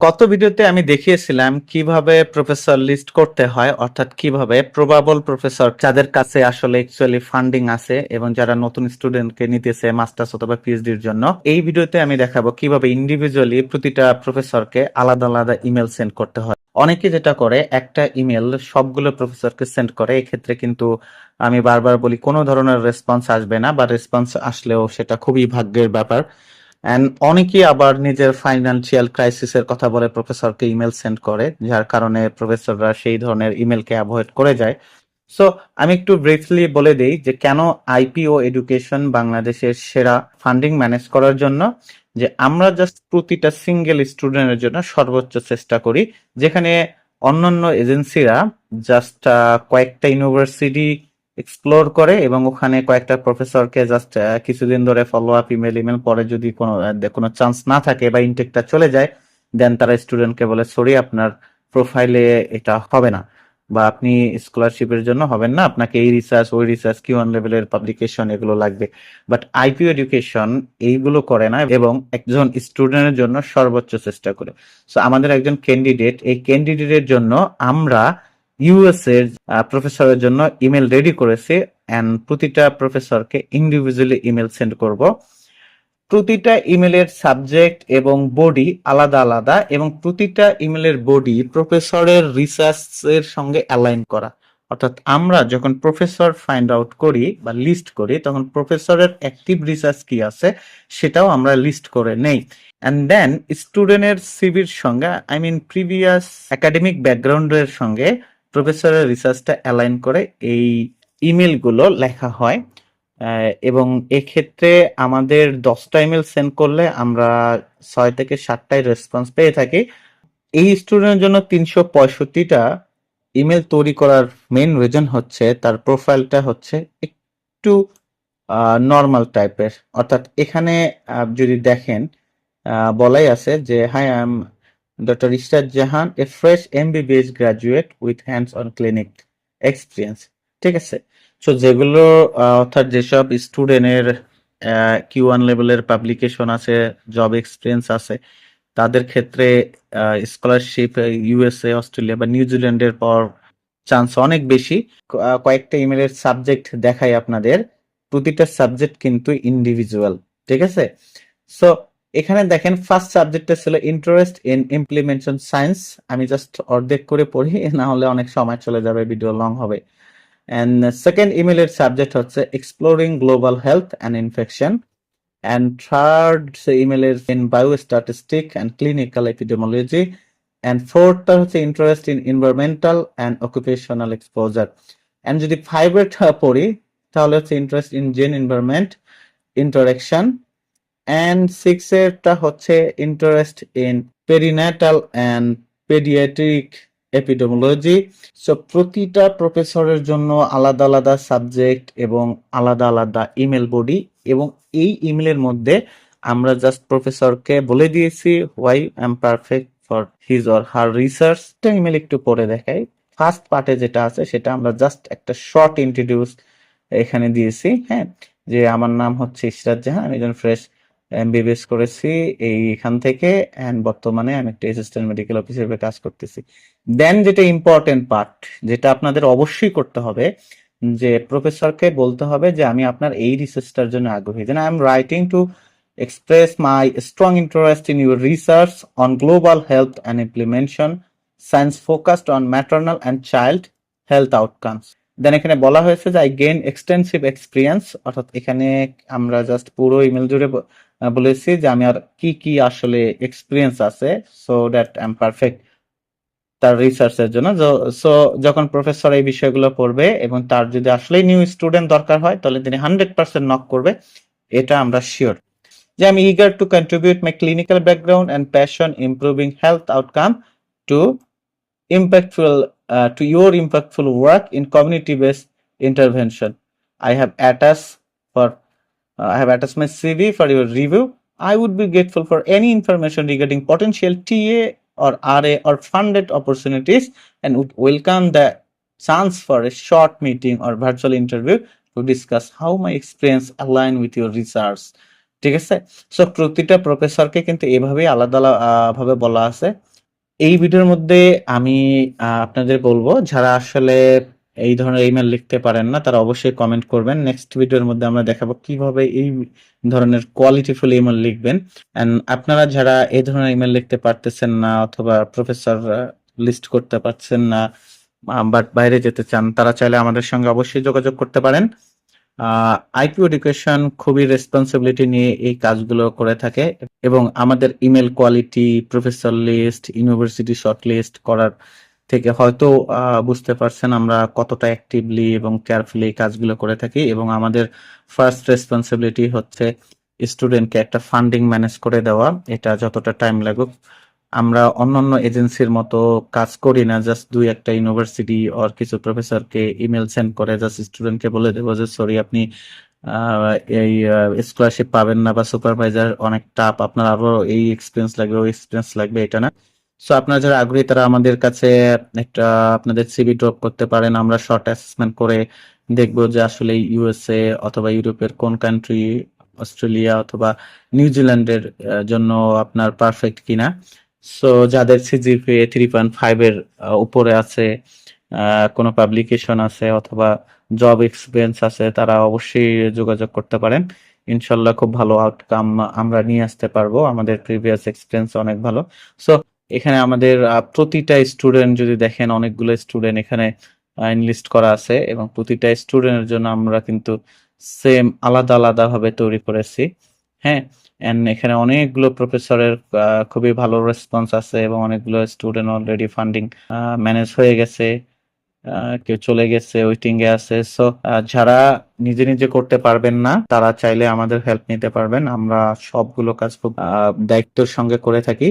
গত ভিডিওতে আমি দেখিয়েছিলাম কিভাবে প্রফেসর লিস্ট করতে হয়, অর্থাৎ কিভাবে প্রবাবল প্রফেসর যাদের কাছে আসলে অ্যাকচুয়ালি ফান্ডিং আছে এবং যারা নতুন স্টুডেন্টকে নিতেছে মাস্টার্স অথবা পিএইচডির জন্য। এই ভিডিওতে আমি দেখাবো কিভাবে ইন্ডিভিজুয়ালি প্রতিটা প্রফেসরকে আলাদা আলাদা ইমেল সেন্ড করতে হয়। অনেকে যেটা করে একটা ইমেল সবগুলো প্রফেসরকে সেন্ড করে, এক্ষেত্রে কিন্তু আমি বারবার বলি কোনো ধরনের রেসপন্স আসবে না, বা রেসপন্স আসলেও সেটা খুবই ভাগ্যের ব্যাপার। অ্যান্ড অনেকেই আবার নিজের ফাইন্যান্সিয়াল ক্রাইসিসের কথা বলে প্রফেসরকে ইমেল সেন্ড করে, যার কারণে প্রফেসররা সেই ধরনের ইমেলকে অ্যাভয়েড করে যায়। সো আমি একটু ব্রিফলি বলে দেই যে কেন আইপিও এডুকেশন বাংলাদেশের সেরা ফান্ডিং ম্যানেজ করার জন্য। যে আমরা জাস্ট প্রতিটা সিঙ্গেল স্টুডেন্টের জন্য সর্বোচ্চ চেষ্টা করি, যেখানে অন্যান্য এজেন্সিরা জাস্ট কয়েকটা ইউনিভার্সিটি এক্সপ্লোর করে এবং ওখানে কয়েকটা প্রফেসরকে জাস্ট কিছুদিন ধরে ফলো আপ ইমেল পরে যদি কোনো চান্স না থাকে বা ইনটেকটা চলে যায়, দেন তারা স্টুডেন্টকে বলে সরি আপনার প্রোফাইলে এটা হবে না, বা আপনি স্কলারশিপের জন্য হবেন না, আপনাকে এই রিসার্চ ওই রিসার্চ কিউ1 লেভেলের পাবলিকেশন এগুলো লাগবে। বাট আইপিও এডুকেশন এইগুলো করে না এবং একজন স্টুডেন্টের জন্য সর্বোচ্চ চেষ্টা করে। সো আমাদের একজন ক্যান্ডিডেট, এই ক্যান্ডিডেটের জন্য আমরা ইউএস এর প্রফেসরের জন্য ইমেল রেডি করেছি, এন্ড প্রতিটা প্রফেসরকে ইন্ডিভিজুয়ালি ইমেল সেন্ড করব। প্রতিটা ইমেলের সাবজেক্ট এবং বডি আলাদা আলাদা, এবং প্রতিটা ইমেলের বডি প্রফেসরের রিসার্চের সঙ্গে অ্যালাইন করা। অর্থাৎ আমরা যখন প্রফেসর ফাইন্ড আউট করি বা লিস্ট করি, তখন প্রফেসরের অ্যাক্টিভ রিসার্চ কি আছে সেটাও আমরা লিস্ট করে নেই। অ্যান্ড দেন স্টুডেন্টের সিভির সঙ্গে, আই মিন প্রিভিয়াস একাডেমিক ব্যাকগ্রাউন্ডের সঙ্গে প্রফেসরের রিসার্চটা অ্যালাইন করে এই ইমেলগুলো লেখা হয়। এবং এক্ষেত্রে আমাদের 10টা ইমেল সেন্ড করলে আমরা 6 থেকে 7টাই রেসপন্স পেয়ে থাকি। এই স্টুডেন্টের জন্য 365টা ইমেল তৈরি করার মেইন রিজন হচ্ছে তার প্রোফাইলটা হচ্ছে একটু নর্মাল টাইপের। অর্থাৎ এখানে যদি দেখেন বলাই আছে যে hi I am doctor Ishrat Jahan, A fresh MBBS graduate with hands on clinic experience. ঠিক আছে। সো যেগুলো অর্থাৎ যেসব স্টুডেন্টের কিউ1 লেভেলের পাবলিকেশন আছে, জব এক্সপিরিয়েন্স আছে, তাদের ক্ষেত্রে স্কলারশিপ ইউএসএ, অস্ট্রেলিয়া বা নিউজিল্যান্ডের পর চান্স অনেক বেশি। কয়েকটা ইমেলের সাবজেক্ট দেখাই আপনাদের, প্রতিটা সাবজেক্ট কিন্তু ইন্ডিভিজুয়াল। ঠিক আছে। সো এখানে দেখেন ফার্স্ট সাবজেক্টটা ছিল ইন্টারেস্ট ইন ইমপ্লিমেন্টেশন সায়েন্স। আমি জাস্ট অর্ধেক করে পড়ি, না হলে অনেক সময় চলে যাবে, ভিডিও লং হবে। এন্ড সেকেন্ড ইমেলের সাবজেক্ট হচ্ছে exploring global health and infection. And third ইমেলের in biostatistic and clinical epidemiology. And ফোর্থটা হচ্ছে interest in environmental and occupational exposure. And যদি ফাইভেরটা পড়ি তাহলে হচ্ছে interest in gene environment interaction. And সিক্সেরটা হচ্ছে interest in perinatal and paediatric epidemiology. So প্রতিটা প্রফেসরের জন্য আলাদা আলাদা সাবজেক্ট এবং আলাদা আলাদা ইমেল বডি, এবং এই ইমেলের মধ্যে আমরা জাস্ট প্রফেসরকে বলে দিয়েছি why I am perfect for his or her research. Email একটু পরে দেখাই। ফার্স্ট পার্টে যেটা আছে সেটা আমরা জাস্ট একটা শর্ট ইন্ট্রোডিউস এখানে দিয়েছি, হ্যাঁ, যে আমার নাম হচ্ছে ইশরাত জাহান, আমি একজন ফ্রেশ এমবিবিএস করেছি এইখান থেকে, এন্ড বর্তমানে আমি একটা অ্যাসিস্ট্যান্ট মেডিকেল অফিসার হিসেবে কাজ করতেছি। দেন যেটা ইম্পর্টেন্ট পার্ট, যেটা আপনাদের অবশ্যই করতে হবে, যে প্রফেসরকে বলতে হবে যে আমি আপনার এই রিসার্চটার জন্য আগ্রহী। Then I am writing to express my strong interest in your research on global health and implementation science focused on maternal and child health outcomes. দেন এখানে বলা হয়েছে যে আই গেইন এক্সটেন্সিভ এক্সপিরিয়েন্স, অর্থাৎ এখানে আমরা জাস্ট পুরো ইমেল জুড়ে বলেছি যে আমি আর কি কি আসলে এক্সপিরিয়েন্স আছে, so that I am perfect তার রিসার্চের জন্য। সো যখন প্রফেসর এই বিষয়গুলো পড়বে এবং তার যদি আসলেই নিউ স্টুডেন্ট দরকার হয় তাহলে তিনি 100% নক করবে, এটা আমরা শিওর। যে আমি eager to contribute my clinical background and passion improving health outcome to to your impactful work in community-based intervention. I have attached my CV for your review. I would be grateful for any information regarding potential TA or RA or funded opportunities, and would welcome the chance for a short meeting or virtual interview to discuss how my experience align with your research. ঠিক আছে। So প্রতিটা প্রফেসরকে কিন্তু এভাবেই আলাদা ভাবে বলা আছে। এই ভিডিওর মধ্যে আমি আপনাদের বলবো যারা আসলে এই ধরনের ইমেল লিখতে পারেন না তারা অবশ্যই কমেন্ট করবেন। নেক্সট ভিডিওর মধ্যে আমরা দেখাবো কিভাবে এই ধরনের কোয়ালিটিফুল ইমেল লিখবেন। এন্ড আপনারা যারা এই ধরনের ইমেল লিখতে পারতেছেন না অথবা প্রফেসর লিস্ট করতে পারছেন না বাট বাইরে যেতে চান, তারা চাইলে আমাদের সঙ্গে অবশ্যই যোগাযোগ করতে পারেন। আইকিউ এডুকেশন খুবই রেসপন্সিবিলিটি নিয়ে এই কাজগুলো করে থাকে এবং আমাদের email quality, professor list, university short list করার থেকে হয়তো বুঝতে পারছেন আমরা কতটা অ্যাক্টিভলি এবং কেয়ারফুলি এই কাজগুলো করে থাকি। এবং আমাদের ফার্স্ট রেসপন্সিবিলিটি হচ্ছে স্টুডেন্টকে একটা ফান্ডিং ম্যানেজ করে দেওয়া, এটা যতটা টাইম লাগুক। আমরা অন্যান্য এজেন্সির মতো কাজ করি না, জাস্ট দুই একটা ইউনিভার্সিটি আর কিছু প্রফেসরকে ইমেল সেন্ড করে জাস্ট স্টুডেন্টকে বলে দেবো যে সরি আপনি এই স্কলারশিপ পাবেন না, বা সুপারভাইজার অনেক টাফ, আপনার আরো এই এক্সপিরিয়েন্স লাগবে ওই এক্সপিরিয়েন্স লাগবে, এটা না। সো আপনারা যারা আগ্রহী তারা আমাদের কাছে একটা আপনাদের সিভি ড্রপ করতে পারেন। আমরা শর্ট অ্যাসেসমেন্ট করে দেখবো যে আসলে ইউএসএ অথবা ইউরোপের কোন কান্ট্রি, অস্ট্রেলিয়া অথবা নিউজিল্যান্ডের জন্য আপনার পারফেক্ট কিনা। সো যাদের সিজিপিএ 3.5 এর উপরে আছে, কোনো পাবলিকেশন আছে অথবা জব এক্সপিরিয়েন্স আছে, তারা অবশ্যই যোগাযোগ করতে পারেন। ইনশাল্লাহ খুব ভালো আউটকাম আমরা নিয়ে আসতে পারবো, আমাদের প্রিভিয়াস এক্সপিরিয়েন্স অনেক ভালো। সো এখানে আমাদের প্রতিটা স্টুডেন্ট যদি দেখেন, অনেকগুলো স্টুডেন্ট এখানে এনলিস্ট করা আছে এবং প্রতিটা স্টুডেন্টের জন্য আমরা কিন্তু সেম আলাদা আলাদা ভাবে তৈরি করেছি। হ্যাঁ, এন্ড এখানে অনেকগুলো প্রফেসরের খুবই ভালো রেসপন্স আছে এবং অনেকগুলো স্টুডেন্ট অলরেডি ফান্ডিং ম্যানেজ হয়ে গেছে, কেউ চলে গেছে, ওয়েটিং এ আছে। সো যারা নিজে নিজে করতে পারবেন না তারা চাইলে আমাদের হেল্প নিতে পারবেন। আমরা সবগুলো কাজ খুব দায়িত্বের সঙ্গে করে থাকি।